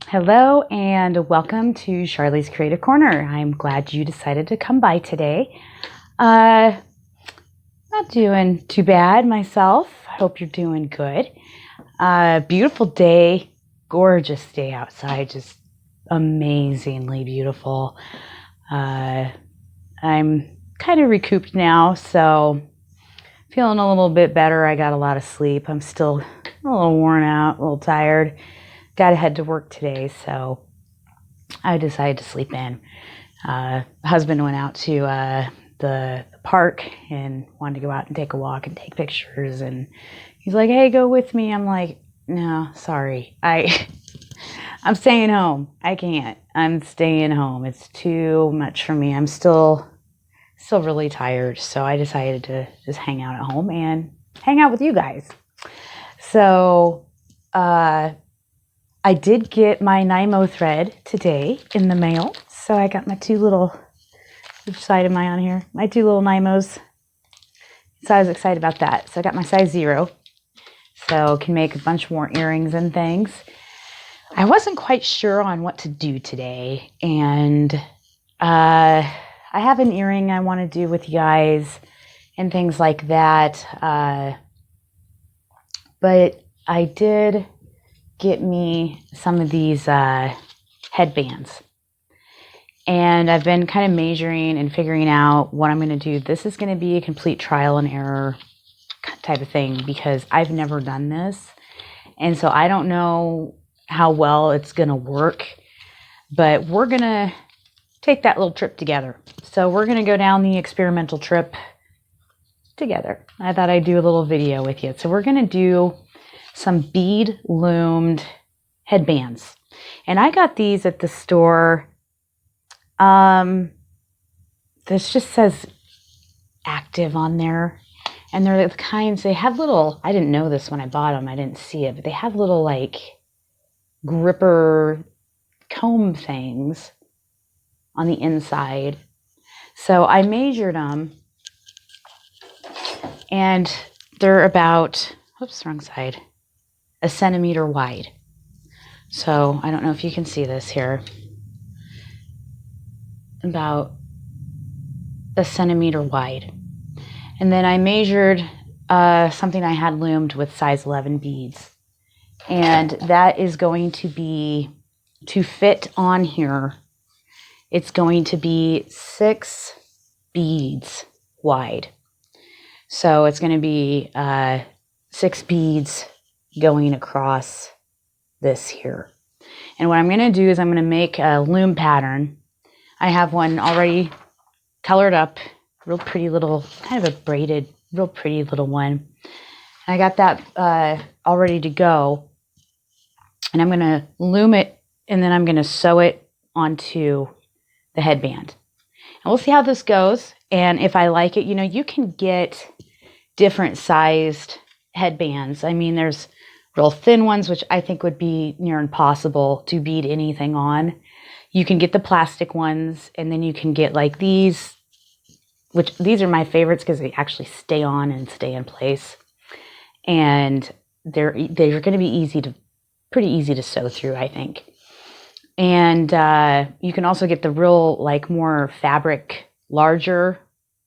Hello and welcome to Charlie's Creative Corner. I'm glad you decided to come by today. Not doing too bad myself. Hope you're doing good. Beautiful day, gorgeous day outside, just amazingly beautiful. I'm kind of recouped now, so feeling a little bit better. I got a lot of sleep. I'm still a little worn out, a little tired. Got to head to work today, so I decided to sleep in. Husband went out to the park and wanted to go out and take a walk and take pictures, and he's like, "Hey, go with me." I'm like, "No, sorry. I'm staying home. I can't. I'm staying home. It's too much for me. I'm still really tired." So I decided to just hang out at home and hang out with you guys. So I did get my Nymo thread today in the mail. So I got my two little, which side am I on here? My two little Nymos. So I was excited about that. So I got my size 0. So can make a bunch more earrings and things. I wasn't quite sure on what to do today. And I have an earring I want to do with you guys and things like that. But I did get me some of these headbands, and I've been kind of measuring and figuring out what I'm going to do. This is going to be a complete trial and error type of thing because I've never done this, and so I don't know how well it's going to work, but we're going to take that little trip together. So we're going to go down the experimental trip together. I thought I'd do a little video with you. So we're going to do some bead loomed headbands. And I got these at the store. This just says active on there. And they're the kinds, they have little, I didn't know this when I bought them. I didn't see it, but they have little like gripper comb things on the inside. So I measured them and they're about, oops, wrong side. 1 centimeter wide. So I don't know if you can see this here. About 1 centimeter wide. And then I measured something I had loomed with size 11 beads. And that is going to be, to fit on here, it's going to be 6 beads wide. So it's going to be 6 beads going across this here. And what I'm going to do is I'm going to make a loom pattern. I have one already colored up, real pretty little, kind of a braided, real pretty little one. I got that all ready to go. And I'm going to loom it, and then I'm going to sew it onto the headband. And we'll see how this goes. And if I like it, you know, you can get different sized headbands. I mean, there's real thin ones, which I think would be near impossible to bead anything on. You can get the plastic ones, and then you can get like these, which these are my favorites because they actually stay on and stay in place. And they're going to be pretty easy to sew through, I think. And you can also get the real, like, more fabric, larger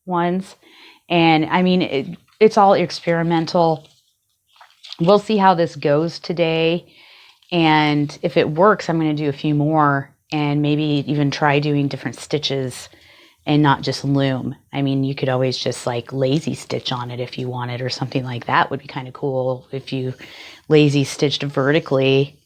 ones. And I mean, it's all experimental. We'll see how this goes today. And if it works, I'm going to do a few more and maybe even try doing different stitches and not just loom. I mean, you could always just like lazy stitch on it if you wanted, or something like that would be kind of cool. If you lazy stitched vertically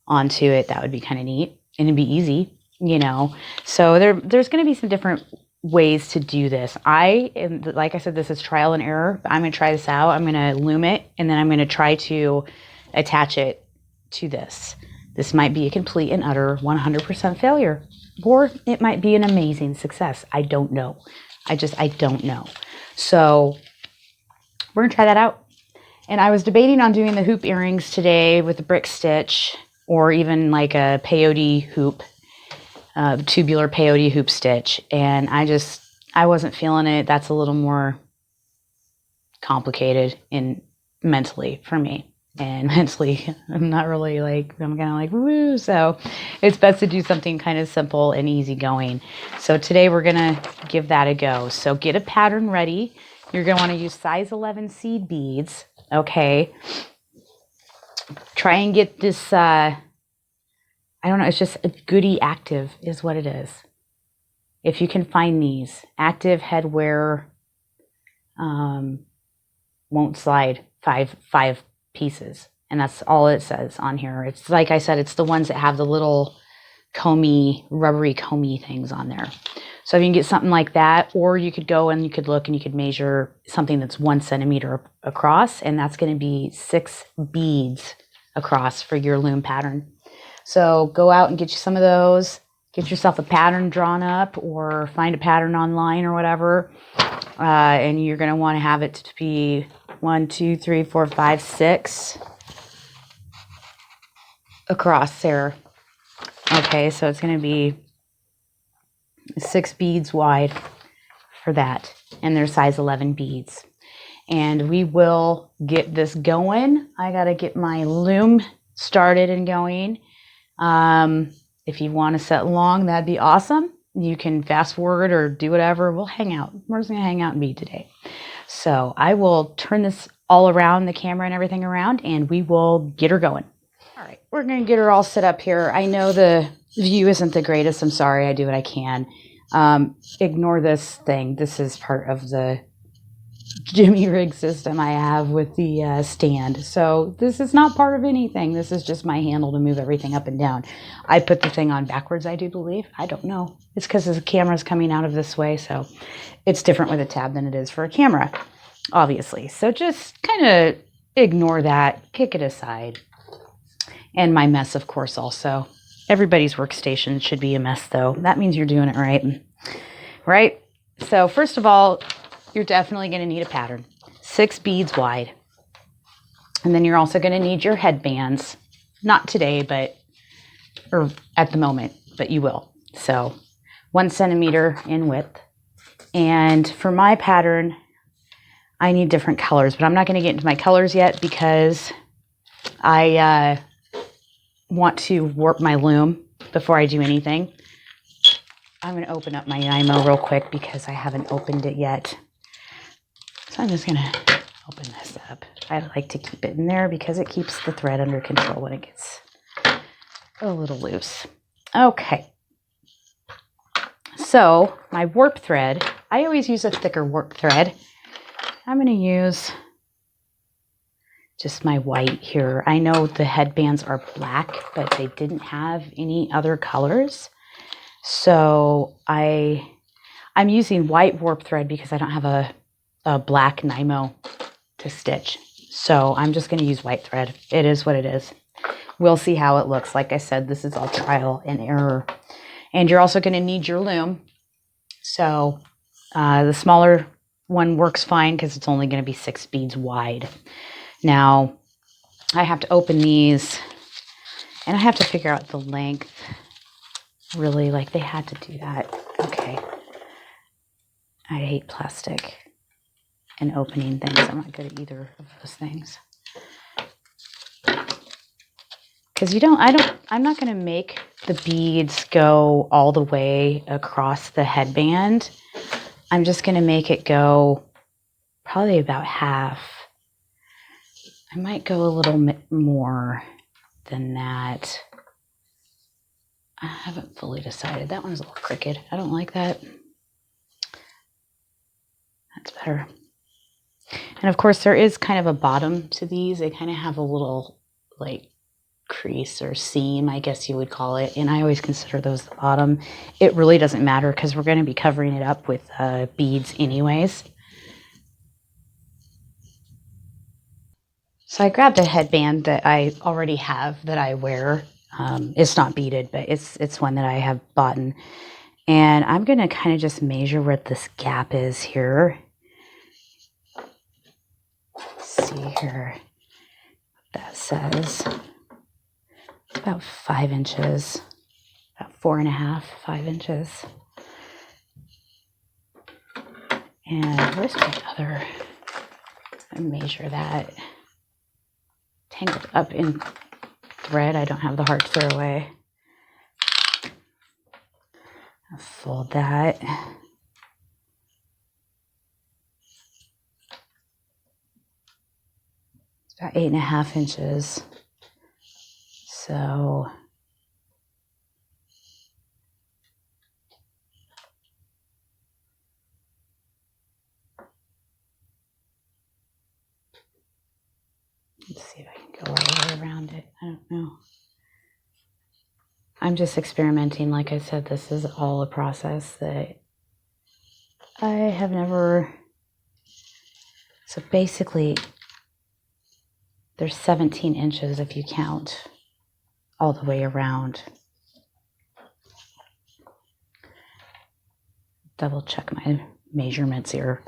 onto it, that would be kind of neat, and it'd be easy, you know. So there's going to be some different ways to do this. Like I said, this is trial and error. I'm going to try this out. I'm going to loom it, and then I'm going to try to attach it to this. This might be a complete and utter 100% failure, or it might be an amazing success. I don't know. I don't know. So we're going to try that out. And I was debating on doing the hoop earrings today with a brick stitch, or even like a peyote hoop, tubular peyote hoop stitch. And I wasn't feeling it. That's a little more complicated mentally for me. and mentally I'm not really like, I'm kind of like, woo. So it's best to do something kind of simple and easy going. So today we're going to give that a go. So get a pattern ready. You're going to want to use size 11 seed beads. Okay. Try and get this, I don't know, it's just a Goody Active is what it is. If you can find these, active head wear, won't slide, five pieces. And that's all it says on here. It's like I said, it's the ones that have the little rubbery comey things on there. So if you can get something like that, or you could go and you could look and you could measure something that's 1 centimeter across, and that's going to be 6 beads across for your loom pattern. So go out and get you some of those, get yourself a pattern drawn up, or find a pattern online or whatever. And you're going to want to have it to be 1, 2, 3, 4, 5, 6 across there. Okay, so it's going to be 6 beads wide for that, and they're size 11 beads. And we will get this going. I got to get my loom started and going. If you want to set long, that'd be awesome. You can fast forward or do whatever. We'll hang out. We're just going to hang out and bead today. So I will turn this all around, the camera and everything around, and we will get her going. All right, we're going to get her all set up here. I know the view isn't the greatest. I'm sorry. I do what I can. Ignore this thing. This is part of the jimmy rig system I have with the stand. So this is not part of anything. This is just my handle to move everything up and down. I put the thing on backwards, I do believe. I don't know. It's because the camera's coming out of this way, so it's different with a tab than it is for a camera, obviously. So just kind of ignore that, kick it aside. And my mess, of course, also. Everybody's workstation should be a mess, though. That means you're doing it right. Right? So first of all, you're definitely going to need a pattern. 6 beads wide. And then you're also going to need your headbands. Not today, or at the moment, but you will. So 1 centimeter in width. And for my pattern, I need different colors, but I'm not going to get into my colors yet because I want to warp my loom before I do anything. I'm going to open up my Nymo real quick because I haven't opened it yet. So I'm just going to open this up. I like to keep it in there because it keeps the thread under control when it gets a little loose. Okay. So my warp thread, I always use a thicker warp thread. I'm going to use just my white here. I know the headbands are black, but they didn't have any other colors. So I'm using white warp thread because I don't have a black Nymo to stitch. So I'm just going to use white thread. It is what it is. We'll see how it looks. Like I said, this is all trial and error. And you're also going to need your loom. So the smaller one works fine because it's only going to be 6 beads wide. Now, I have to open these, and I have to figure out the length. Really, like they had to do that. Okay. I hate plastic and opening things. I'm not good at either of those things. Because I'm not going to make the beads go all the way across the headband. I'm just going to make it go probably about half. I might go a little bit more than that. I haven't fully decided. That one's a little crooked. I don't like that. That's better. And of course, there is kind of a bottom to these. They kind of have a little like crease or seam, I guess you would call it. And I always consider those the bottom. It really doesn't matter because we're going to be covering it up with beads anyways. So I grabbed a headband that I already have that I wear. It's not beaded, but it's one that I have bought. And I'm going to kind of just measure where this gap is here. Let's see here what that says. It's about 5 inches, about 4.5, 5 inches. And where's my other? I measure that. tangled up in thread. I don't have the heart to throw away. I'll fold that. It's about 8.5 inches. So let's see if I can go all the way around it. I don't know. I'm just experimenting. Like I said, this is all a process that I have never. So basically, there's 17 inches if you count all the way around. Double check my measurements here.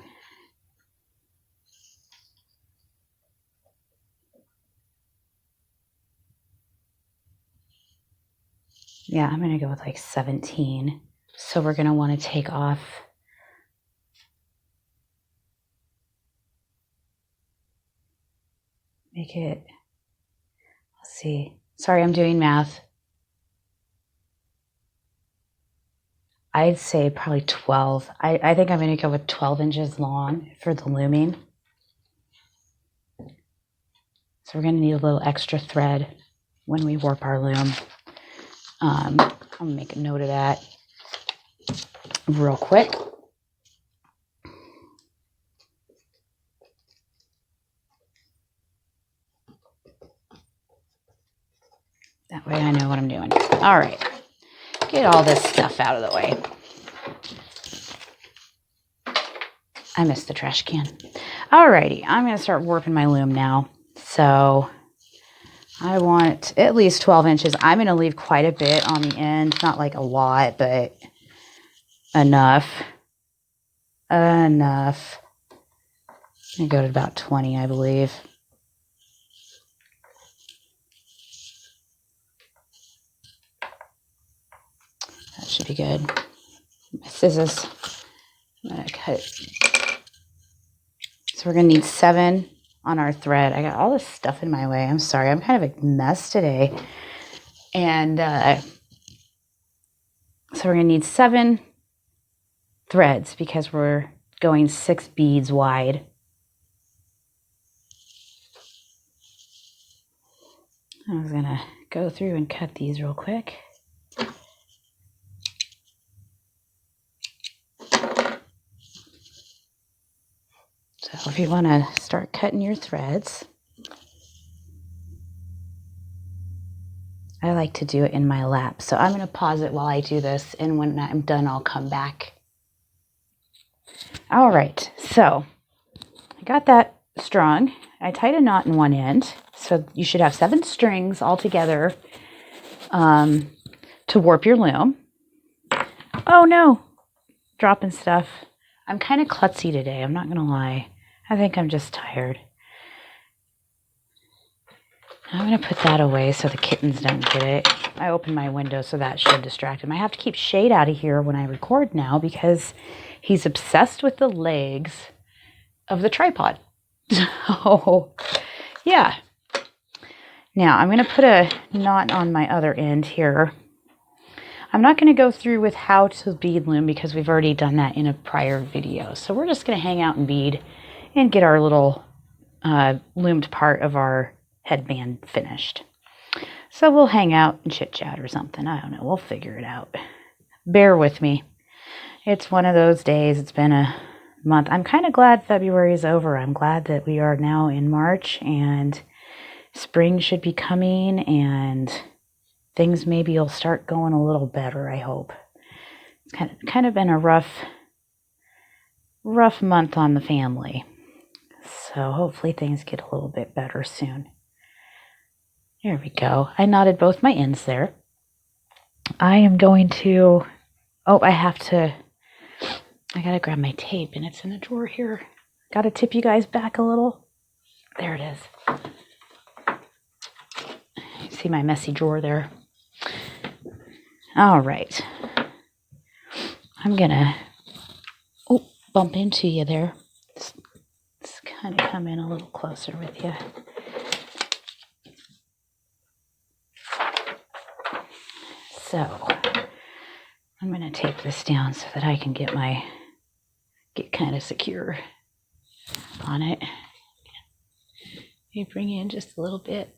Yeah, I'm going to go with like 17. So we're going to want to take off make it, let's see. Sorry, I'm doing math. I'd say probably 12. I think I'm going to go with 12 inches long for the looming. So we're going to need a little extra thread when we warp our loom. I'm going to make a note of that real quick. That way I know what I'm doing. All right. Get all this stuff out of the way. I missed the trash can. All righty. I'm going to start warping my loom now. So I want at least 12 inches. I'm going to leave quite a bit on the end. Not like a lot, but enough. Enough. I'm going to go to about 20, I believe. That should be good. My scissors. I'm going to cut it. So we're going to need 7 on our thread. I got all this stuff in my way. I'm sorry. I'm kind of a mess today. And so we're going to need 7 threads because we're going 6 beads wide. I was going to go through and cut these real quick. So if you want to start cutting your threads, I like to do it in my lap. So I'm going to pause it while I do this, and when I'm done, I'll come back. All right, so I got that strung. I tied a knot in one end, so you should have 7 strings all together to warp your loom. Oh no, dropping stuff. I'm kind of klutzy today, I'm not going to lie. I think I'm just tired. I'm going to put that away so the kittens don't get it. I opened my window, so that should distract him. I have to keep Shade out of here when I record now because he's obsessed with the legs of the tripod. So, yeah. Now, I'm going to put a knot on my other end here. I'm not going to go through with how to bead loom because we've already done that in a prior video. So we're just going to hang out and bead and get our little loomed part of our headband finished. So we'll hang out and chit chat or something. I don't know. We'll figure it out. Bear with me. It's one of those days. It's been a month. I'm kind of glad February is over. I'm glad that we are now in March and spring should be coming and things maybe will start going a little better, I hope. It's kind of been a rough month on the family. So hopefully things get a little bit better soon. There we go. I knotted both my ends there. I am going to, I gotta grab my tape and it's in a drawer here. Gotta tip you guys back a little. There it is. You see my messy drawer there. All right. I'm gonna, bump into you there. Let's kind of come in a little closer with you. So I'm going to tape this down so that I can get kind of secure on it. You bring in just a little bit.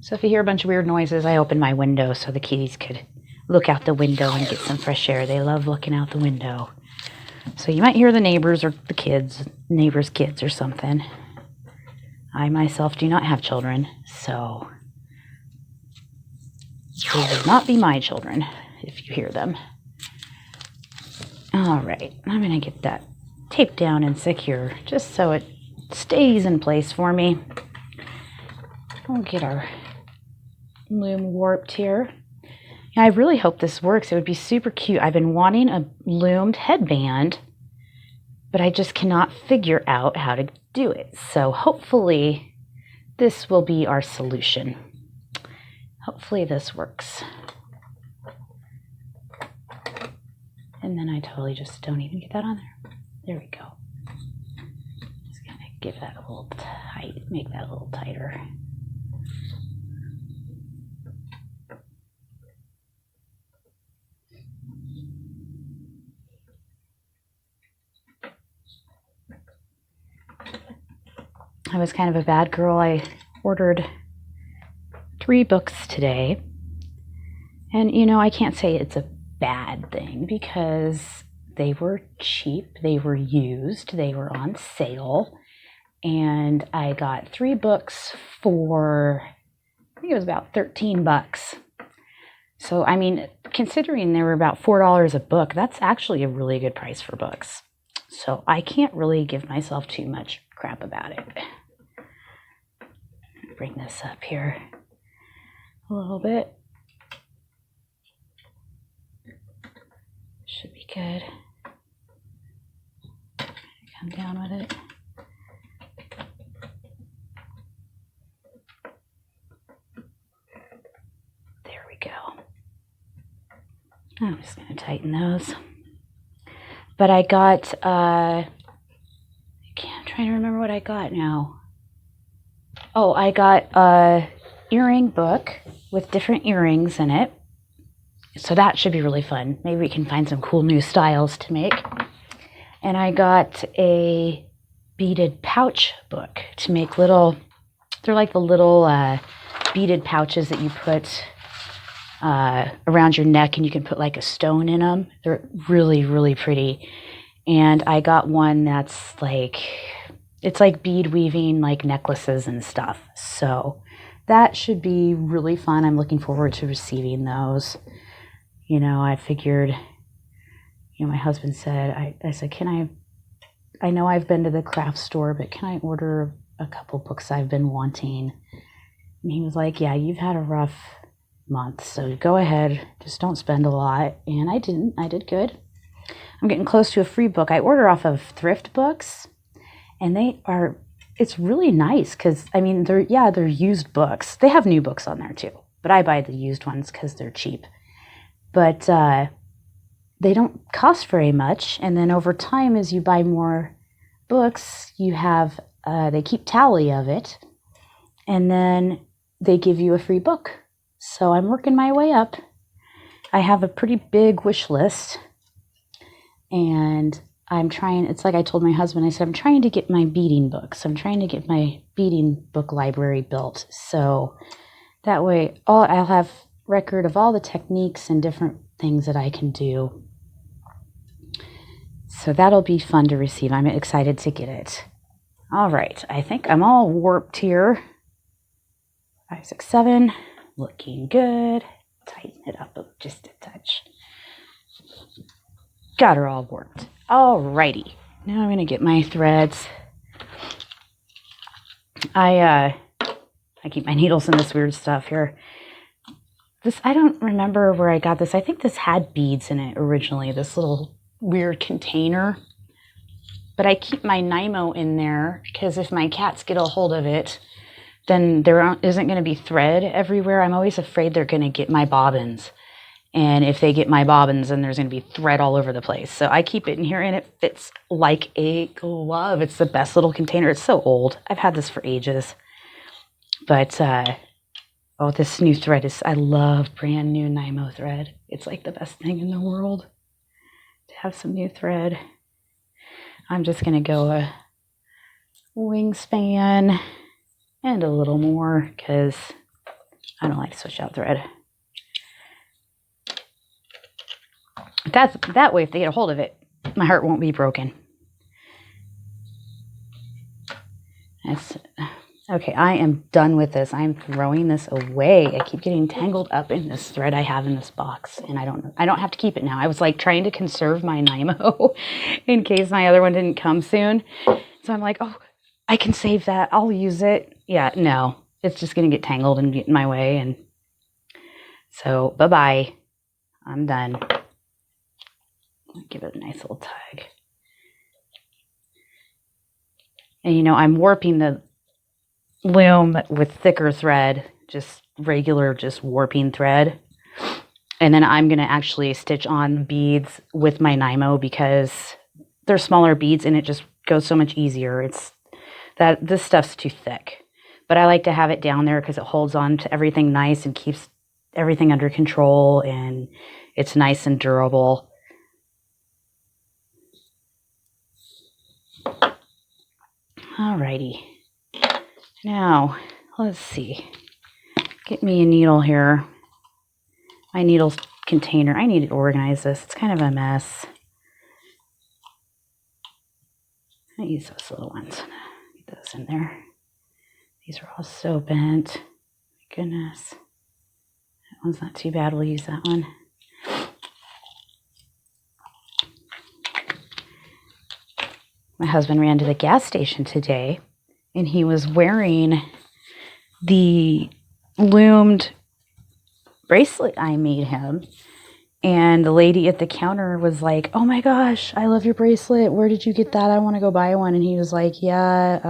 So if you hear a bunch of weird noises, I opened my window so the kitties could look out the window and get some fresh air. They love looking out the window. So you might hear the neighbors or the kids, neighbors' kids or something. I myself do not have children, so they will not be my children if you hear them. All right, I'm going to get that taped down and secure just so it stays in place for me. We'll get our loom warped here. I really hope this works. It would be super cute. I've been wanting a loomed headband, but I just cannot figure out how to do it. So hopefully this will be our solution. Hopefully this works. And then I totally just don't even get that on there. There we go. Just gonna give that a little tight, make that a little tighter. I was kind of a bad girl. I ordered 3 books today. And, you know, I can't say it's a bad thing because they were cheap, they were used, they were on sale. And I got 3 books for, I think it was about $13. So, I mean, considering they were about $4 a book, that's actually a really good price for books. So I can't really give myself too much crap about it. Bring this up here a little bit. Should be good. Come down with it. There we go. I'm just going to tighten those. But I got, I'm trying to remember what I got now. Oh, I got a earring book with different earrings in it. So that should be really fun. Maybe we can find some cool new styles to make. And I got a beaded pouch book to make little, they're like the little beaded pouches that you put around your neck, and you can put like a stone in them. They're really, really pretty. And I got one that's like, it's like bead weaving, like necklaces and stuff. So that should be really fun. I'm looking forward to receiving those. You know, I figured, you know, my husband said, I said, I know I've been to the craft store, but can I order a couple books I've been wanting? And he was like, yeah, you've had a rough month, so go ahead, just don't spend a lot. And I didn't. I did good. I'm getting close to a free book. I order off of Thrift Books, and it's really nice because, I mean, they're used books. They have new books on there too, but I buy the used ones because they're cheap. But they don't cost very much, and then over time, as you buy more books, you have they keep tally of it, and then they give you a free book. So I'm working my way up. I have a pretty big wish list, and I'm trying, it's like I told my husband, I said, I'm trying to get my beading books. I'm trying to get my beading book library built. So that way I'll have record of all the techniques and different things that I can do. So that'll be fun to receive. I'm excited to get it. All right. I think I'm all warped here. 5, 6, 7. Looking good. Tighten it up just a touch. Got her all warped. Alrighty. Now I'm going to get my threads. I keep my needles in this weird stuff here. This, I don't remember where I got this. I think this had beads in it originally, this little weird container. But I keep my Nymo in there because if my cats get a hold of it, then there isn't going to be thread everywhere. I'm always afraid they're going to get my bobbins. And if they get my bobbins, then there's going to be thread all over the place. So I keep it in here, and it fits like a glove. It's the best little container. It's so old. I've had this for ages. But Oh, this new thread is, I love brand new Nymo thread. It's like the best thing in the world to have some new thread. I'm just going to go a wingspan and a little more because I don't like to switch out thread. That way, if they get a hold of it, my heart won't be broken. Okay, I am done with this. I'm throwing this away. I keep getting tangled up in this thread I have in this box, and I don't have to keep it now. I was like trying to conserve my Nymo in case my other one didn't come soon. So I'm like, oh, I can save that. I'll use it. Yeah, no, it's just going to get tangled and get in my way. And so bye-bye. I'm done. Give it a nice little tug. And, you know, I'm warping the loom with thicker thread, just regular, just warping thread. And then I'm going to actually stitch on beads with my Nymo because they're smaller beads and it just goes so much easier. It's that this stuff's too thick. But I like to have it down there because it holds on to everything nice and keeps everything under control, and it's nice and durable. Alrighty. Now, let's see. Get me a needle here. My needle container. I need to organize this. It's kind of a mess. I use those little ones. Get those in there. These are all so bent. My goodness. That one's not too bad. We'll use that one. My husband ran to the gas station today, and he was wearing the loomed bracelet I made him. And the lady at the counter was like, oh my gosh, I love your bracelet. Where did you get that? I want to go buy one. And he was like, yeah,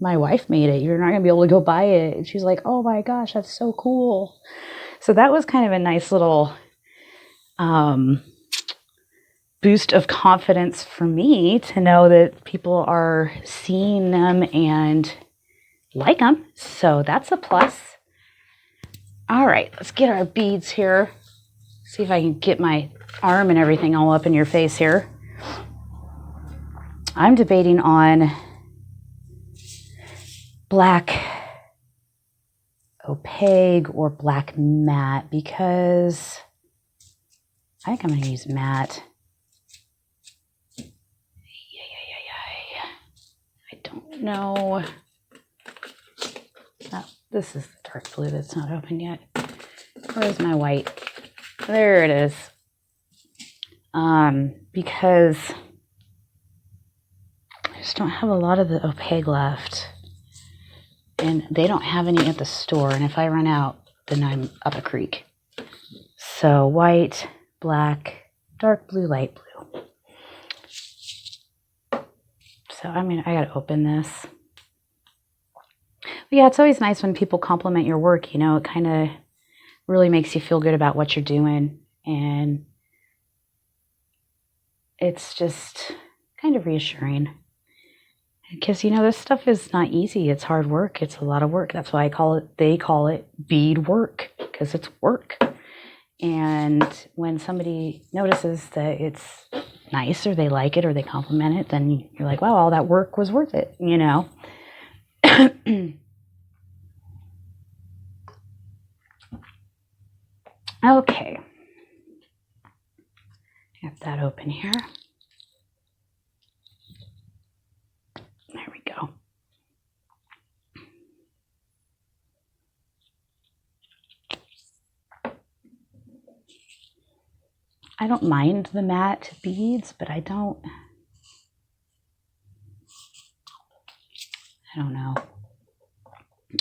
my wife made it. You're not going to be able to go buy it. And she's like, oh my gosh, that's so cool. So that was kind of a nice little boost of confidence for me to know that people are seeing them and like them. So that's a plus. All right, let's get our beads here. See if I can get my arm and everything all up in your face here. I'm debating on black opaque or black matte because I think I'm going to use matte. I don't know. Oh, this is the dark blue that's not open yet. Where's my white? There it is. Because I just don't have a lot of the opaque left. And they don't have any at the store. And if I run out, then I'm up a creek. So white, black, dark blue, light blue. So I got to open this. But yeah, it's always nice when people compliment your work. You know, it kind of really makes you feel good about what you're doing. And it's just kind of reassuring. Because, you know, this stuff is not easy. It's hard work. It's a lot of work. That's why they call it bead work, because it's work. And when somebody notices that it's nice or they like it or they compliment it, then you're like, wow, all that work was worth it, you know? Okay. Get that open here. There we go. I don't mind the matte beads, but I don't know.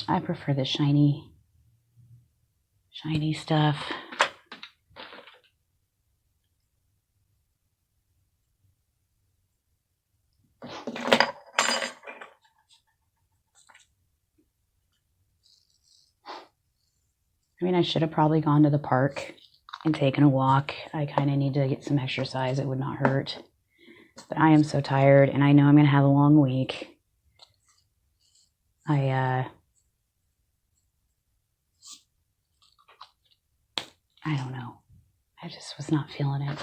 I prefer the shiny stuff. I mean, I should have probably gone to the park and taken a walk. I kind of need to get some exercise. It would not hurt. But I am so tired, and I know I'm going to have a long week. I don't know. I just was not feeling it.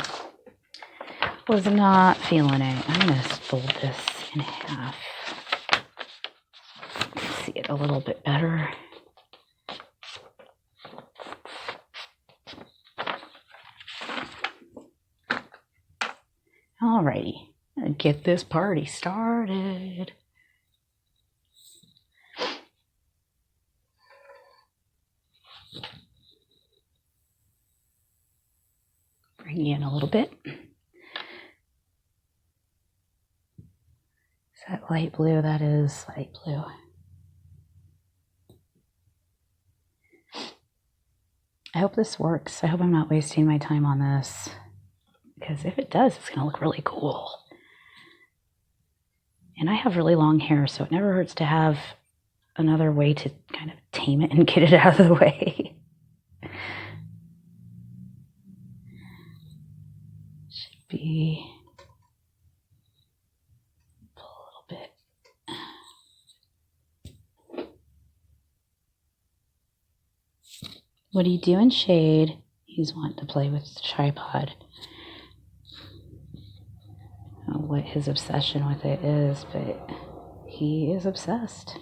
Was not feeling it. I'm going to fold this in half. See it a little bit better. Alrighty, get this party started. Bring you in a little bit. Is that light blue? That is light blue. I hope this works. I hope I'm not wasting my time on this, because if it does, it's going to look really cool. And I have really long hair, so it never hurts to have another way to kind of tame it and get it out of the way. Should be pull a little bit. What are you doing, Shade? He's wanting to play with the tripod. I don't know what his obsession with it is, but he is obsessed.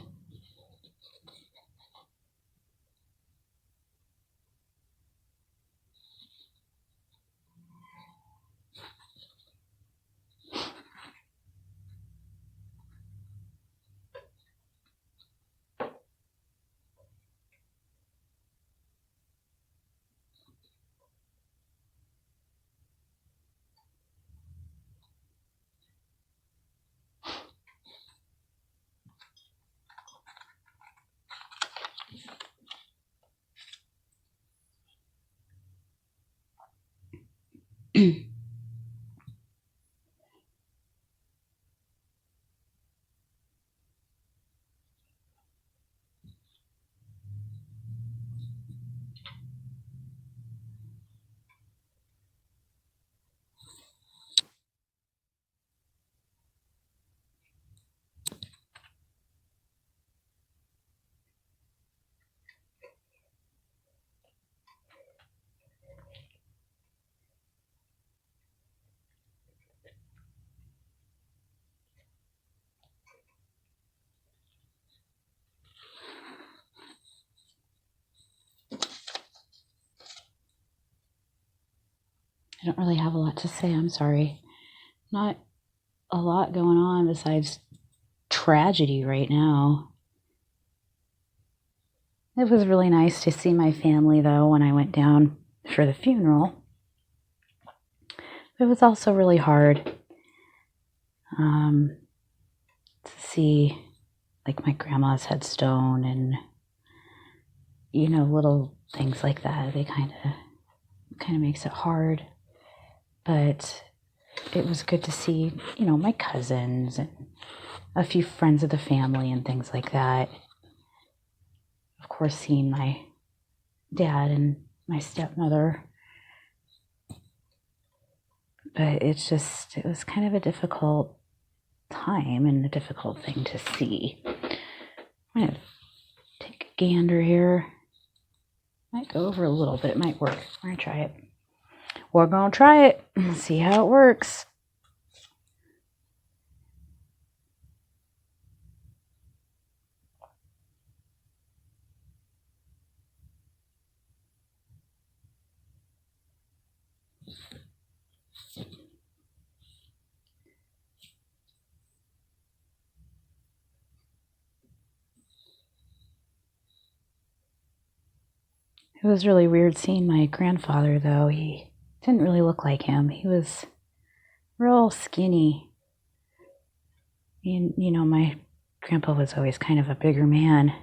I don't really have a lot to say, I'm sorry. Not a lot going on besides tragedy right now. It was really nice to see my family, though, when I went down for the funeral. It was also really hard to see, like, my grandma's headstone and, you know, little things like that. They kind of makes it hard. But it was good to see, you know, my cousins and a few friends of the family and things like that. Of course, seeing my dad and my stepmother. But it was kind of a difficult time and a difficult thing to see. I'm going to take a gander here. Might go over a little bit. It might work. We're going to try it. We're going to try it. See how it works. It was really weird seeing my grandfather, though. He didn't really look like him. He was real skinny. And, you know, my grandpa was always kind of a bigger man.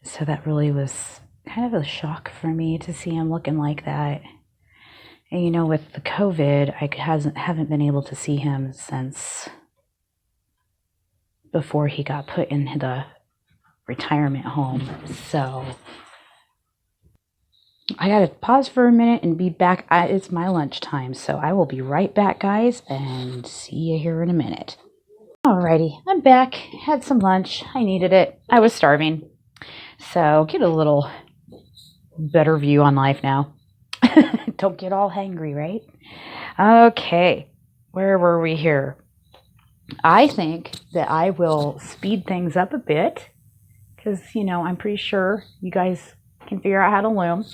So that really was kind of a shock for me to see him looking like that. And, you know, with the COVID, I haven't been able to see him since before he got put in the retirement home. So I gotta pause for a minute and be back. It's my lunchtime, so I will be right back, guys, and see you here in a minute. Alrighty, I'm back. Had some lunch. I needed it. I was starving. So get a little better view on life now. Don't get all hangry, right? Okay, where were we here? I think that I will speed things up a bit because, I'm pretty sure you guys can figure out how to loom.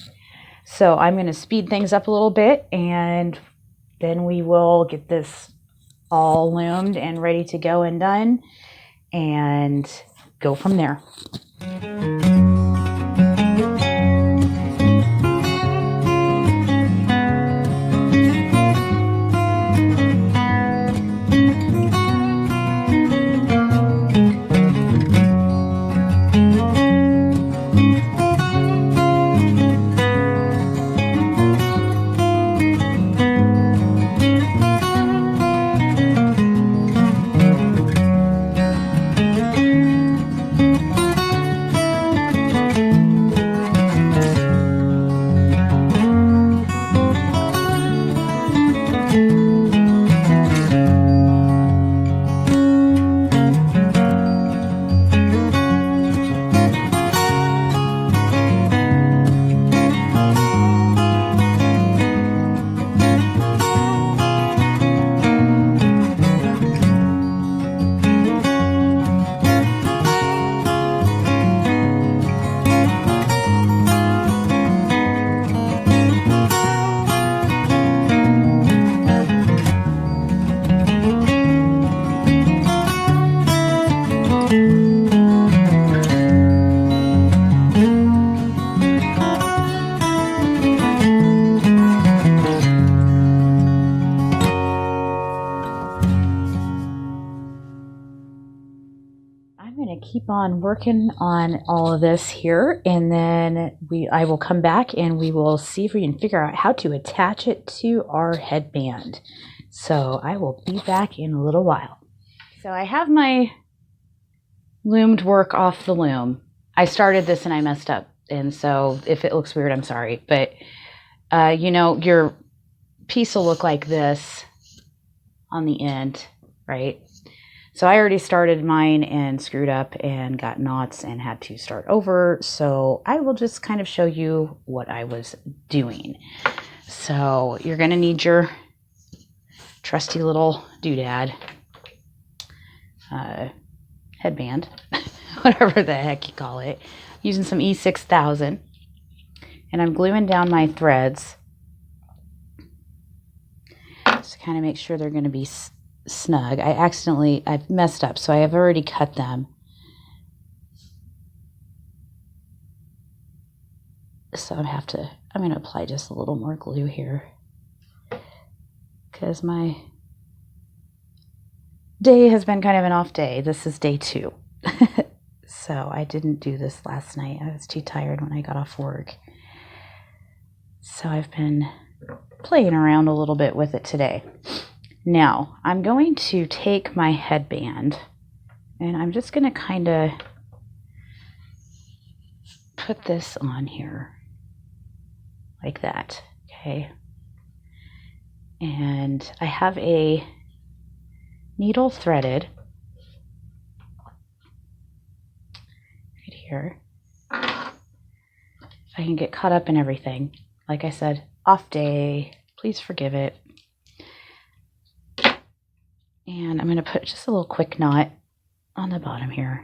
So I'm going to speed things up a little bit, and then we will get this all loomed and ready to go and done and go from there. Keep on working on all of this here, and then I will come back and we will see if we can figure out how to attach it to our headband. So I will be back in a little while. So I have my loomed work off the loom. I started this and I messed up, and so if it looks weird, I'm sorry, but your piece will look like this on the end, right? So I already started mine and screwed up and got knots and had to start over. So I will just kind of show you what I was doing. So you're going to need your trusty little doodad, headband, whatever the heck you call it, using some E6000. And I'm gluing down my threads just to kind of make sure they're going to be snug. I've messed up, so I have already cut them. So I'm going to apply just a little more glue here because my day has been kind of an off day. This is day 2. So I didn't do this last night. I was too tired when I got off work. So I've been playing around a little bit with it today. Now, I'm going to take my headband and I'm just going to kind of put this on here like that, okay? And I have a needle threaded right here. If I can get caught up in everything. Like I said, off day, please forgive it. And I'm going to put just a little quick knot on the bottom here.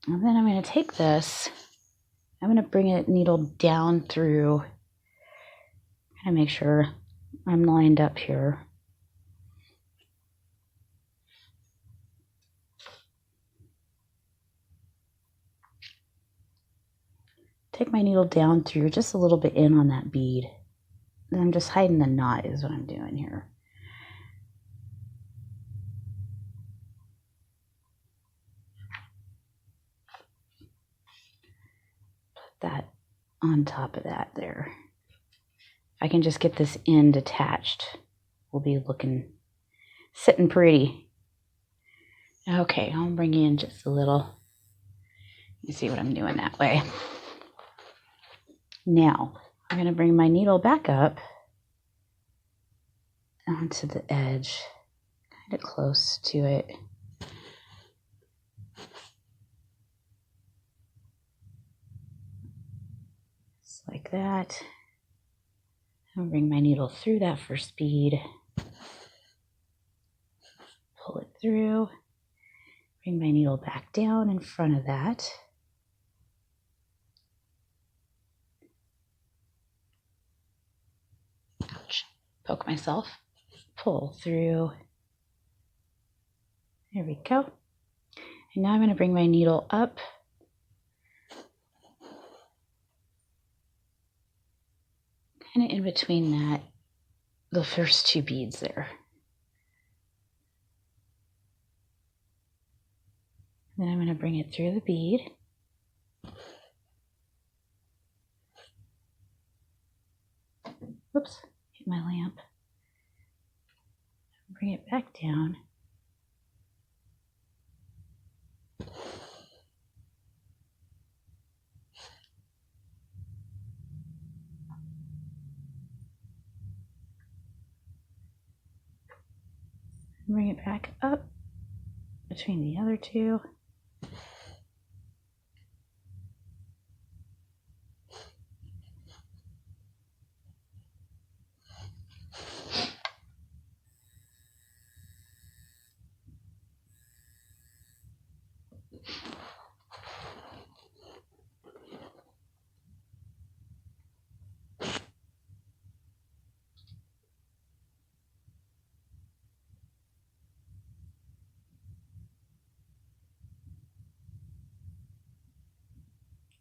And then I'm going to take this, I'm going to bring it needle down through, kind of make sure I'm lined up here. Take my needle down through just a little bit in on that bead. And I'm just hiding the knot is what I'm doing here. Put that on top of that there. If I can just get this end attached, we'll be sitting pretty. Okay, I'll bring in just a little. You see what I'm doing that way. Now, I'm going to bring my needle back up onto the edge, kind of close to it. like that. I'll bring my needle through that first bead, pull it through, bring my needle back down in front of that. Ouch, poke myself, pull through. There we go. And now I'm going to bring my needle up. Kind of in between that, the first two beads there. Then I'm going to bring it through the bead. Whoops, hit my lamp. Bring it back down. Bring it back up between the other two.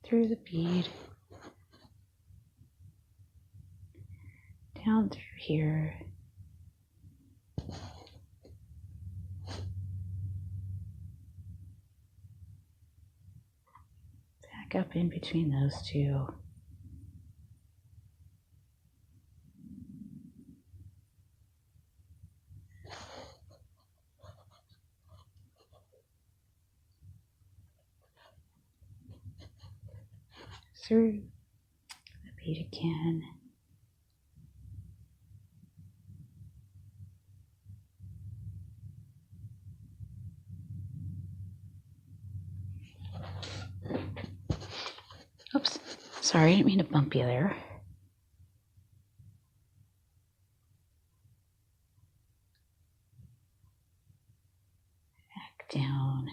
Through the bead, down through here, back up in between those two. Through the bead again. Oops, sorry, I didn't mean to bump you there. Back down.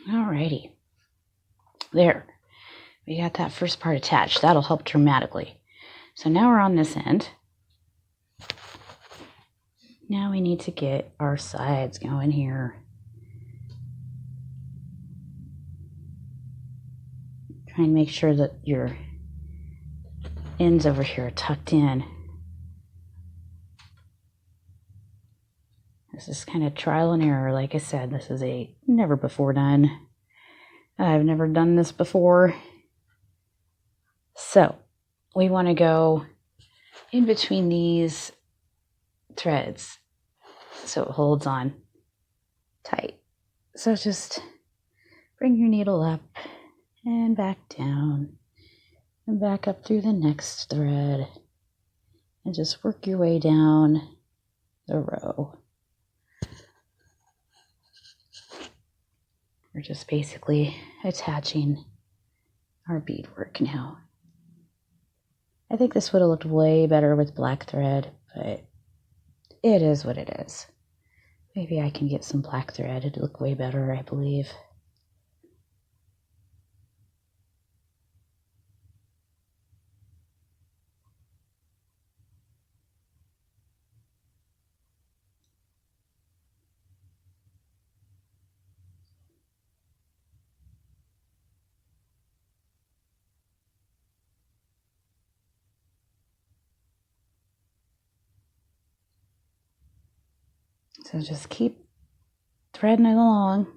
Alrighty, there, we got that first part attached. That'll help dramatically. So now we're on this end. Now we need to get our sides going here. Try and make sure that your ends over here are tucked in. This is kind of trial and error. Like I said, this is a never before done. I've never done this before. So we want to go in between these threads so it holds on tight. So just bring your needle up and back down and back up through the next thread and just work your way down the row. We're just basically attaching our beadwork now. I think this would have looked way better with black thread, but it is what it is. Maybe I can get some black thread. It'd look way better, I believe. So just keep threading it along.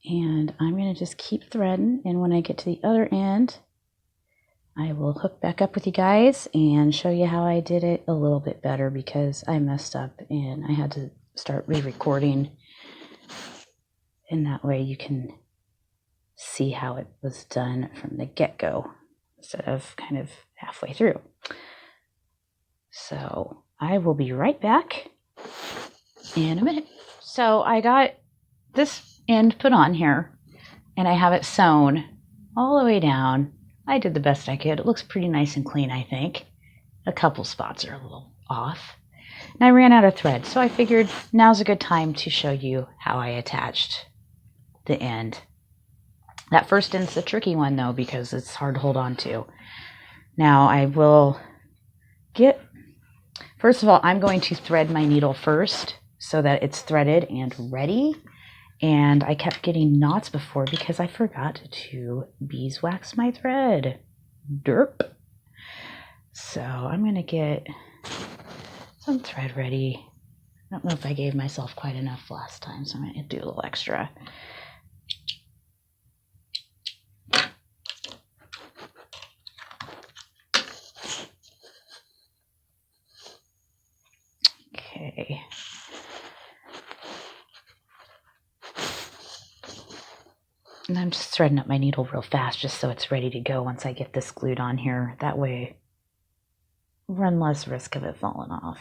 And I'm going to just keep threading, and when I get to the other end, I will hook back up with you guys and show you how I did it a little bit better, because I messed up and I had to start re-recording, and that way you can see how it was done from the get-go instead of kind of halfway through. So I will be right back in a minute. So I got this end put on here, and I have it sewn all the way down. I did the best I could. It looks pretty nice and clean, I think. A couple spots are a little off. And I ran out of thread, so I figured now's a good time to show you how I attached the end. That first end's the tricky one, though, because it's hard to hold on to. Now I will first of all, I'm going to thread my needle first so that it's threaded and ready. And I kept getting knots before because I forgot to beeswax my thread. Derp. So I'm going to get some thread ready. I don't know if I gave myself quite enough last time, so I'm going to do a little extra. Okay. And I'm just threading up my needle real fast just so it's ready to go once I get this glued on here. That way, run less risk of it falling off.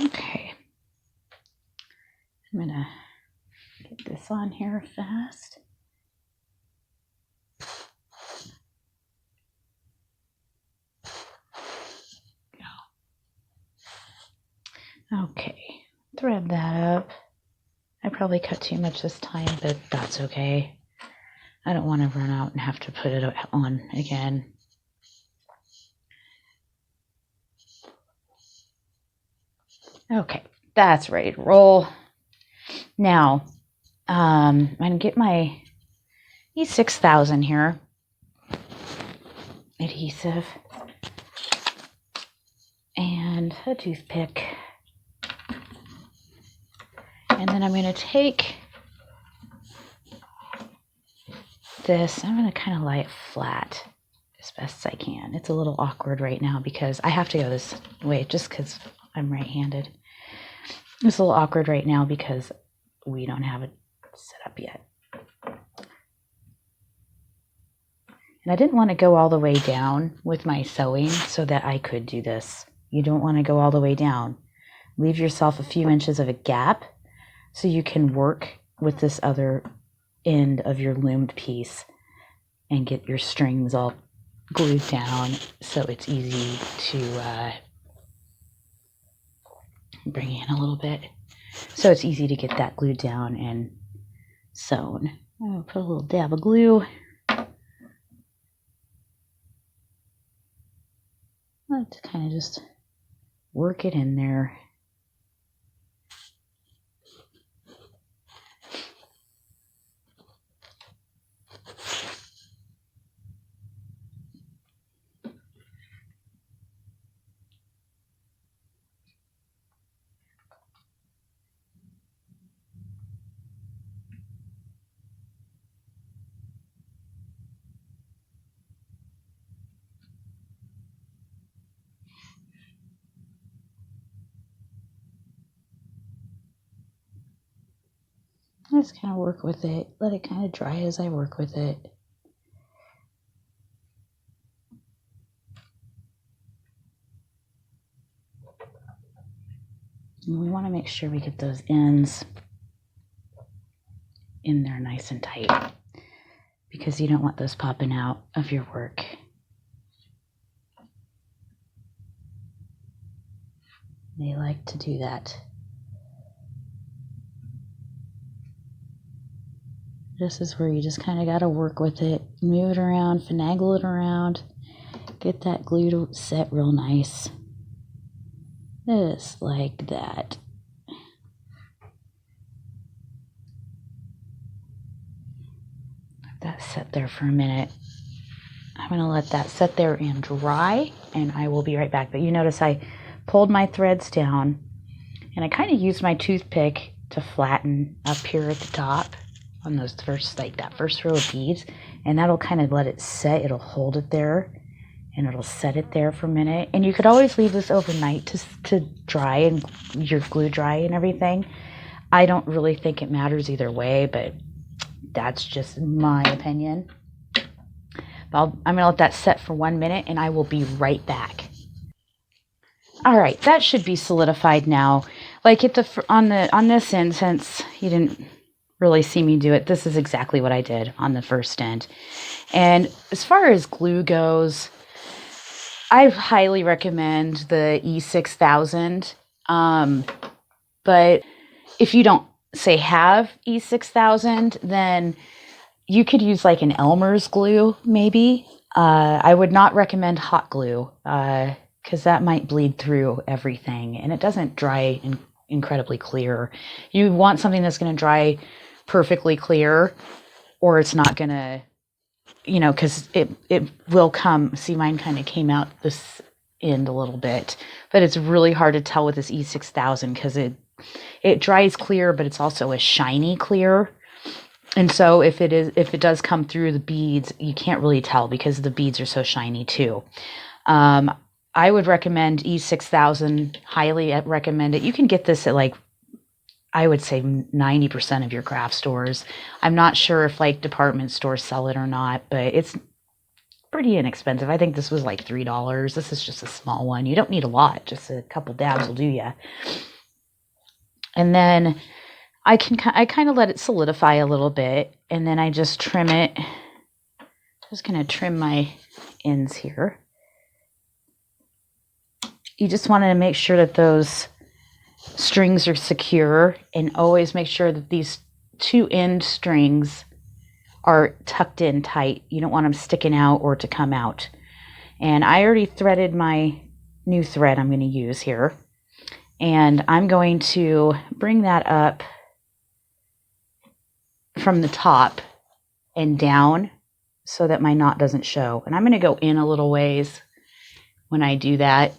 Okay. I'm gonna get this on here fast. Okay, thread that up. I probably cut too much this time, but that's okay. I don't want to run out and have to put it on again. Okay, that's ready to roll. Now, I'm going to get my E6000 here, adhesive, and a toothpick. And then I'm going to take this, I'm going to kind of lie it flat as best as I can. It's a little awkward right now because I have to go this way just because I'm right-handed. It's a little awkward right now because we don't have it set up yet. And I didn't want to go all the way down with my sewing so that I could do this. You don't want to go all the way down. Leave yourself a few inches of a gap so you can work with this other end of your loomed piece and get your strings all glued down so it's easy to bring in a little bit. So it's easy to get that glued down and sewn. I'll put a little dab of glue. Let's kind of just work it in there. I just kind of work with it. Let it kind of dry as I work with it. And we want to make sure we get those ends in there nice and tight, because you don't want those popping out of your work. They like to do that. This is where you just kind of got to work with it, move it around, finagle it around, get that glue to set real nice. Just like that. Let that set there for a minute. I'm going to let that set there and dry, and I will be right back. But you notice I pulled my threads down, and I kind of used my toothpick to flatten up here at the top on those first, like that first row of beads, and that'll kind of let it set. It'll hold it there, and it'll set it there for a minute. And you could always leave this overnight to dry and your glue dry and everything. I don't really think it matters either way, but that's just my opinion. But I'm going to let that set for 1 minute, and I will be right back. All right, that should be solidified now. Like on this end, since you didn't really see me do it, this is exactly what I did on the first end. And as far as glue goes, I highly recommend the E6000. But if you don't have E6000, then you could use like an Elmer's glue, maybe. I would not recommend hot glue, because that might bleed through everything, and it doesn't dry incredibly clear. You want something that's going to dry perfectly clear, or it's not going to, because it will come. See, mine kind of came out this end a little bit, but it's really hard to tell with this E6000 because it dries clear, but it's also a shiny clear. And so if it does come through the beads, you can't really tell because the beads are so shiny too. I would recommend E6000, highly recommend it. You can get this at I would say 90% of your craft stores. I'm not sure if department stores sell it or not, but it's pretty inexpensive. I think this was like $3. This is just a small one. You don't need a lot. Just a couple dabs will do ya. And then I kind of let it solidify a little bit, and then I just trim it. Just going to trim my ends here. You just want to make sure that those strings are secure, and always make sure that these two end strings are tucked in tight. You don't want them sticking out or to come out. And I already threaded my new thread I'm going to use here. And I'm going to bring that up from the top and down so that my knot doesn't show. And I'm going to go in a little ways when I do that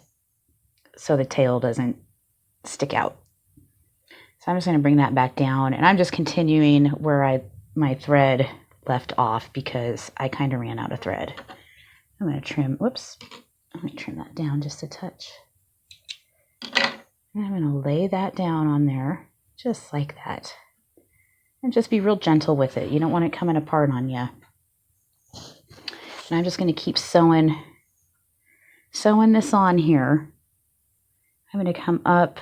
so the tail doesn't stick out. So I'm just going to bring that back down, and I'm just continuing where my thread left off because I kind of ran out of thread. I'm going to trim, whoops, I'm going to trim that down just a touch. And I'm going to lay that down on there just like that. And just be real gentle with it. You don't want it coming apart on you. And I'm just going to keep sewing this on here. I'm going to come up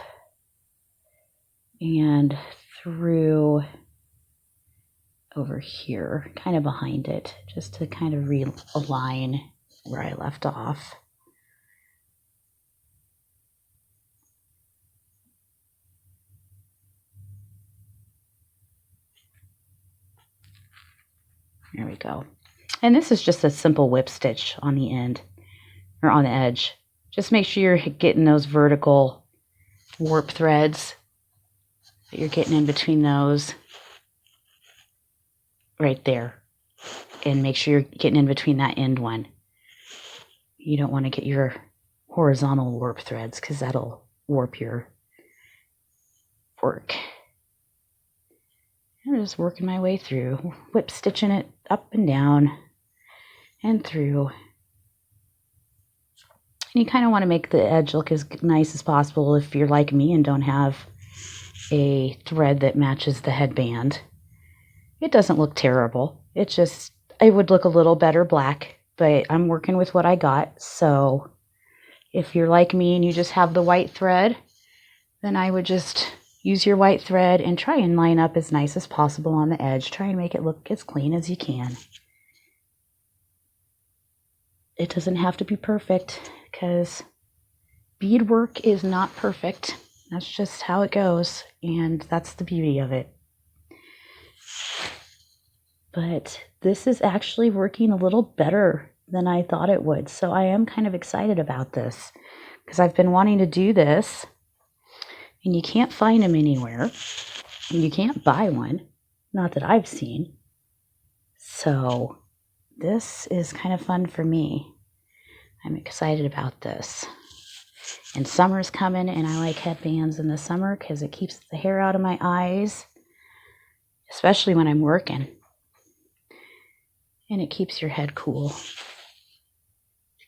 and through over here, kind of behind it, just to kind of realign where I left off. There we go. And this is just a simple whip stitch on the end, or on the edge. Just make sure you're getting those vertical warp threads, that you're getting in between those right there. And make sure you're getting in between that end one. You don't want to get your horizontal warp threads because that'll warp your work. I'm just working my way through, whip stitching it up and down and through. And you kind of want to make the edge look as nice as possible if you're like me and don't have a thread that matches the headband. It doesn't look terrible. It would look a little better black, but I'm working with what I got. So if you're like me and you just have the white thread, then I would just use your white thread and try and line up as nice as possible on the edge. Try and make it look as clean as you can. It doesn't have to be perfect because bead work is not perfect. That's just how it goes, and that's the beauty of it. But this is actually working a little better than I thought it would, so I am kind of excited about this because I've been wanting to do this, and you can't find them anywhere, and you can't buy one, not that I've seen. So this is kind of fun for me. I'm excited about this. And summer's coming, and I like headbands in the summer because it keeps the hair out of my eyes, especially when I'm working. And it keeps your head cool.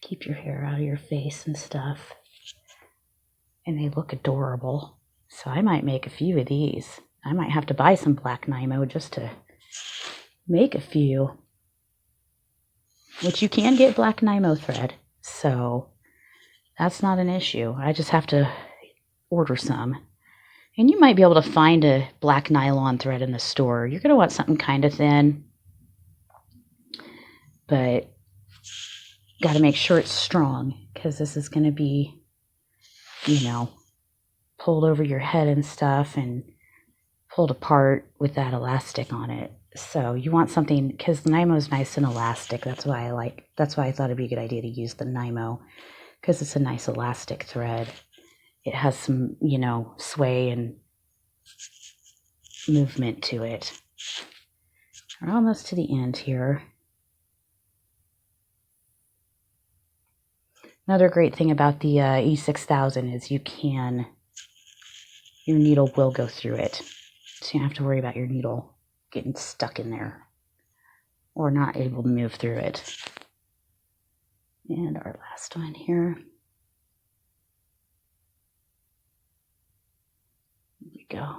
Keep your hair out of your face and stuff. And they look adorable. So I might make a few of these. I might have to buy some black Nymo just to make a few. Which you can get black Nymo thread. So that's not an issue. I just have to order some. And you might be able to find a black nylon thread in the store. You're going to want something kind of thin. But got to make sure it's strong because this is going to be, you know, pulled over your head and stuff and pulled apart with that elastic on it. So you want something, because the Nymo is nice and elastic. That's why I thought it'd be a good idea to use the Nymo, because it's a nice elastic thread. It has some, you know, sway and movement to it. We're almost to the end here. Another great thing about the E6000 is your needle will go through it. So you don't have to worry about your needle getting stuck in there or not able to move through it. And our last one here. There we go.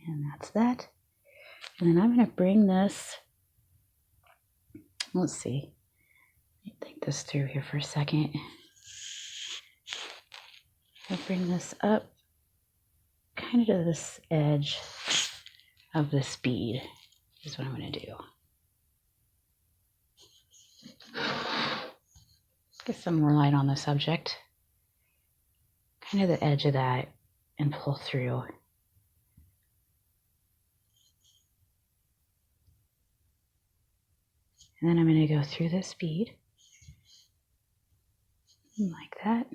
And that's that. And then I'm going to bring this, let's see, let me think this through here for a second. I'll bring this up kind of to this edge of this bead is what I'm going to do. Get some more light on the subject. Kind of the edge of that and pull through. And then I'm going to go through this bead like that.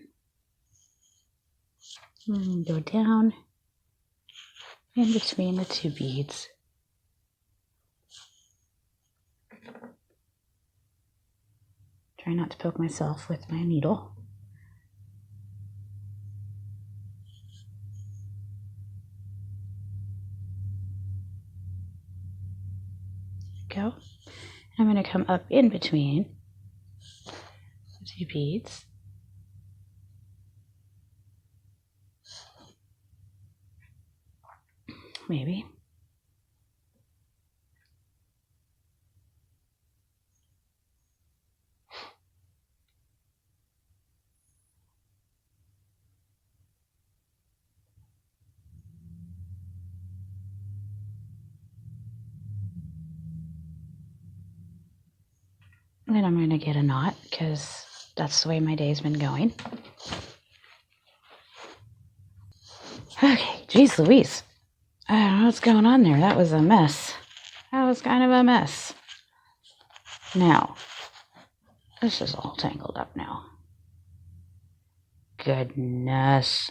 And go down in between the two beads. Try not to poke myself with my needle. There we go. I'm going to come up in between the two beads. Maybe. And then I'm going to get a knot because that's the way my day's been going. Okay, geez Louise. I don't know what's going on there. That was a mess. That was kind of a mess. Now, this is all tangled up now. Goodness.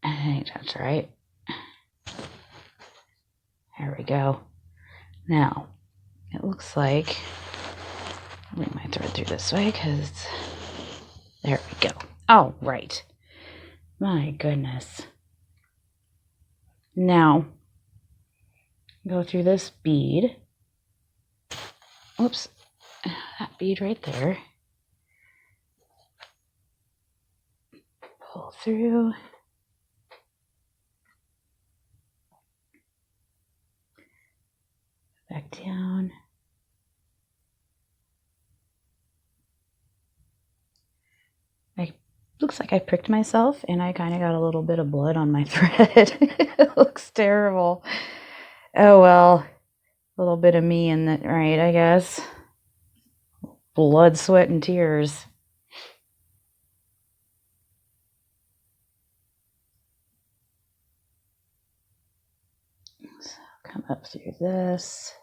I think that's right. There we go. Now, it looks like, I'll bring my thread through this way because, there we go. Oh, right. My goodness. Now, go through this bead. Oops, that bead right there. Pull through. back down. Looks like I pricked myself and I kind of got a little bit of blood on my thread. It looks terrible. Oh well, a little bit of me in that, right, I guess. Blood, sweat, and tears. So come up through this.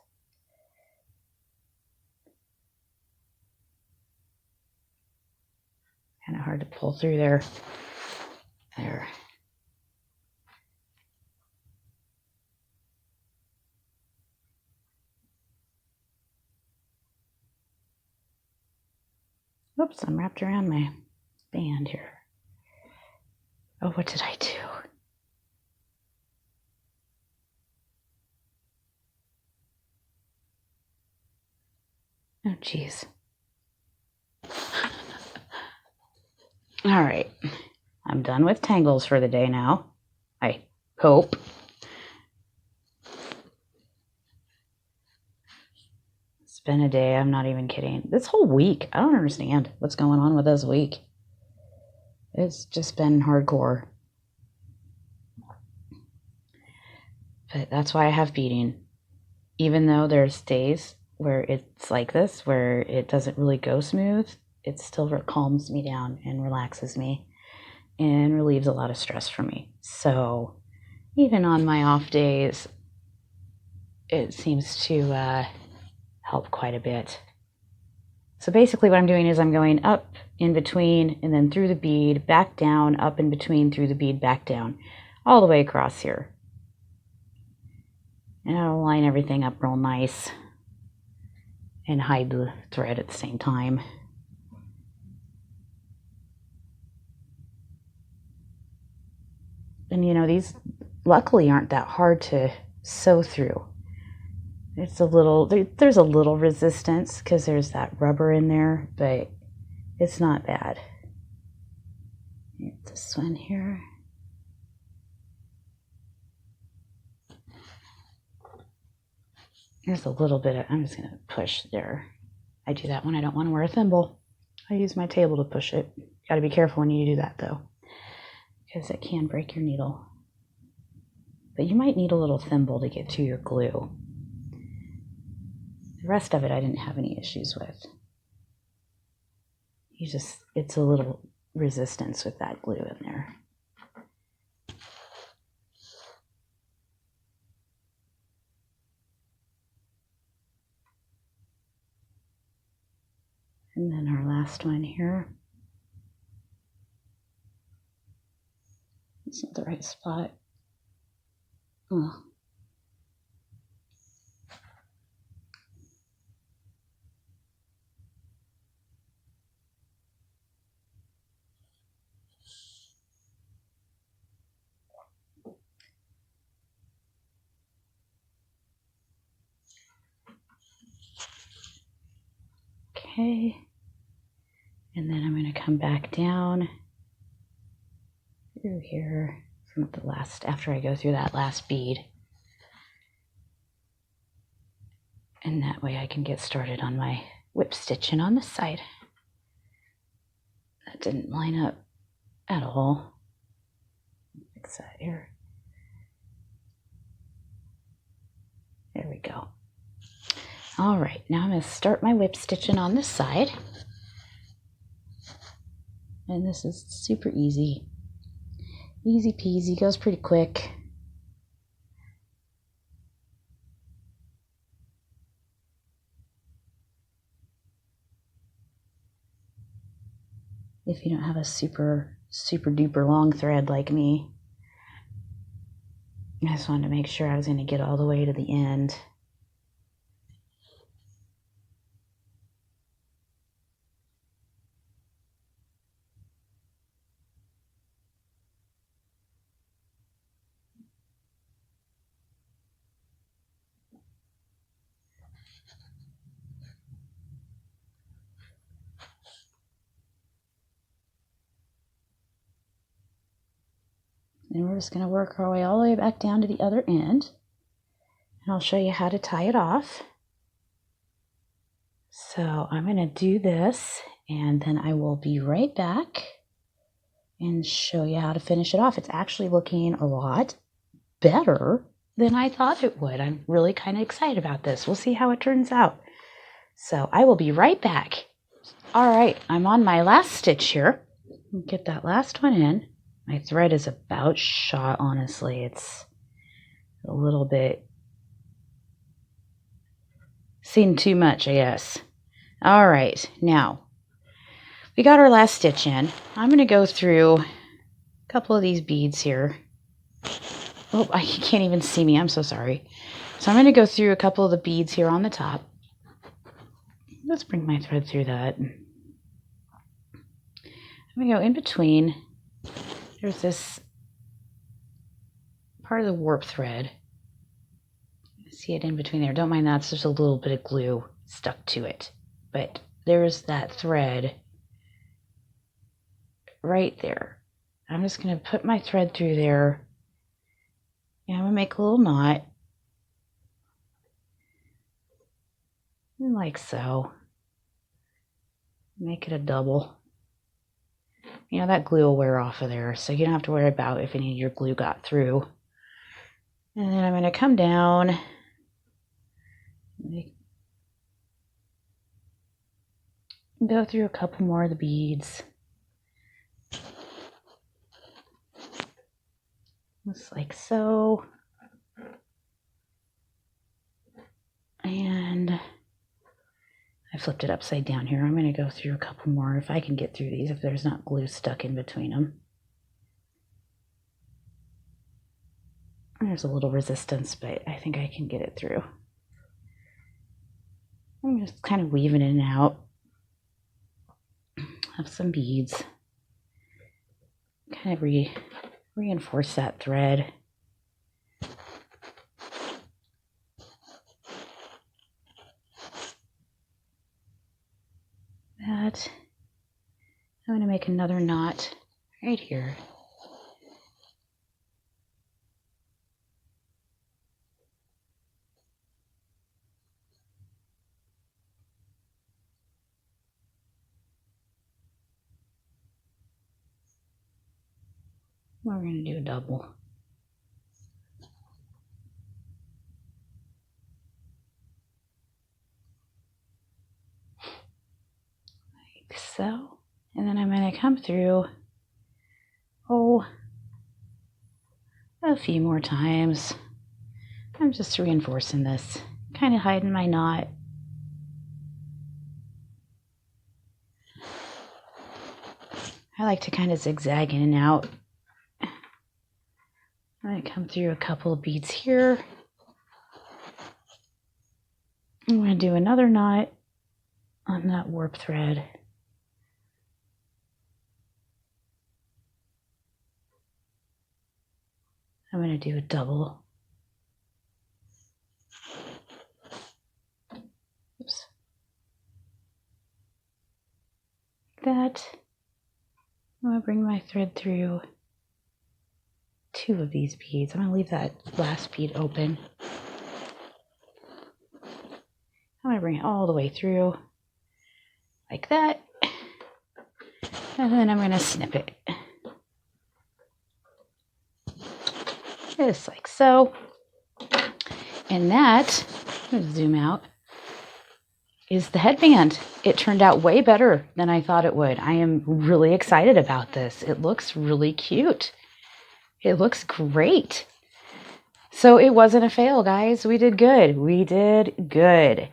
Kind of hard to pull through there. There. Oops, I'm wrapped around my band here. Oh, what did I do? Oh, geez. All right. I'm done with tangles for the day now. I hope. It's been a day. I'm not even kidding. This whole week, I don't understand what's going on with this week. It's just been hardcore. But that's why I have beading. Even though there's days where it's like this, where it doesn't really go smooth, it still calms me down and relaxes me and relieves a lot of stress for me. So even on my off days, it seems to help quite a bit. So basically what I'm doing is I'm going up, in between, and then through the bead, back down, up in between, through the bead, back down, all the way across here. And I'll line everything up real nice and hide the thread at the same time. And you know, these luckily aren't that hard to sew through. It's a little, there's a little resistance because there's that rubber in there, but it's not bad. This one here. There's a little bit of, I'm just going to push there. I do that when I don't want to wear a thimble. I use my table to push it. Got to be careful when you do that though, because it can break your needle. But you might need a little thimble to get to your glue. The rest of it I didn't have any issues with. It's a little resistance with that glue in there. And then our last one here. It's not the right spot. Oh. Okay. And then I'm going to come back down through here from the last, after I go through that last bead. And that way I can get started on my whip stitching on this side. That didn't line up at all. Fix that here. There we go. All right, now I'm going to start my whip stitching on this side. And this is super easy. Easy peasy, goes pretty quick. If you don't have a super duper long thread like me. I just wanted to make sure I was going to get all the way to the end. And we're just going to work our way all the way back down to the other end. And I'll show you how to tie it off. So I'm going to do this, and then I will be right back and show you how to finish it off. It's actually looking a lot better than I thought it would. I'm really kind of excited about this. We'll see how it turns out. So I will be right back. All right, I'm on my last stitch here. Get that last one in. My thread is about shot, honestly. It's a little bit seen too much, I guess. All right, now we got our last stitch in. I'm going to go through a couple of these beads here. Oh, I can't even see me. I'm so sorry. So I'm going to go through a couple of the beads here on the top. Let's bring my thread through that. I'm going to go in between. There's this part of the warp thread. See it in between there. Don't mind that. It's just a little bit of glue stuck to it. But there's that thread right there. I'm just going to put my thread through there. And I'm going to make a little knot. Like so. Make it a double. You know, that glue will wear off of there, so you don't have to worry about if any of your glue got through. And then I'm going to come down. Go through a couple more of the beads. Just like so. And I flipped it upside down here. I'm going to go through a couple more if I can get through these, if there's not glue stuck in between them. There's a little resistance, but I think I can get it through. I'm just kind of weaving in and out of some beads. Kind of reinforce that thread. That. I'm going to make another knot right here. We're going to do a double. Like so. And then I'm going to come through, a few more times. I'm just reinforcing this, kind of hiding my knot. I like to kind of zigzag in and out. I'm going to come through a couple of beads here. I'm going to do another knot on that warp thread. I'm going to do a double. Oops. Like that. I'm going to bring my thread through two of these beads. I'm going to leave that last bead open. I'm going to bring it all the way through like that. And then I'm going to snip it. Just like so. And that, I'm going to zoom out, is the headband. It turned out way better than I thought it would. I am really excited about this. It looks really cute. It looks great. So it wasn't a fail, guys. We did good. We did good.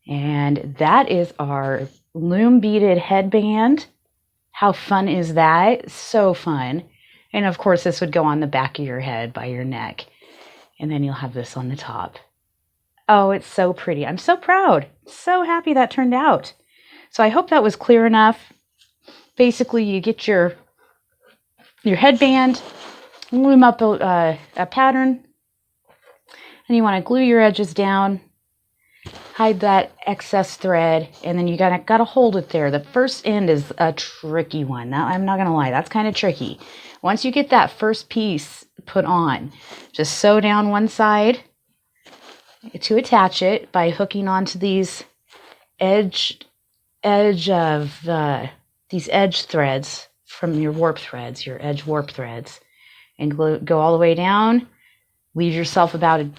And that is our loom beaded headband. How fun is that? So fun. And of course, this would go on the back of your head by your neck. And then you'll have this on the top. Oh, it's so pretty. I'm so proud. So happy that turned out. So I hope that was clear enough. Basically, you get your headband, loom up a pattern, and you want to glue your edges down, hide that excess thread, and then you gotta hold it there. The first end is a tricky one. Now, I'm not gonna lie, that's kind of tricky. Once you get that first piece put on, just sew down one side, to attach it by hooking onto these edge threads from your warp threads, your edge warp threads, and go all the way down. Leave yourself about a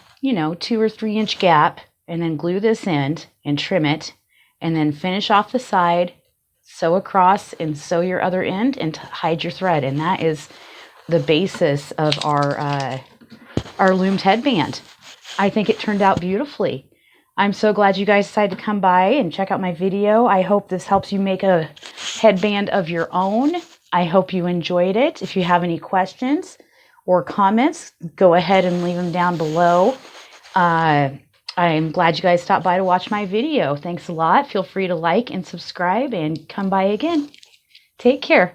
2 or 3 inch gap, and then glue this end and trim it, and then finish off the side, sew across, and sew your other end and hide your thread. And that is the basis of our loomed headband. I think it turned out beautifully. I'm so glad you guys decided to come by and check out my video. I hope this helps you make a headband of your own. I hope you enjoyed it. If you have any questions or comments, go ahead and leave them down below. I'm glad you guys stopped by to watch my video. Thanks a lot. Feel free to like and subscribe and come by again. Take care.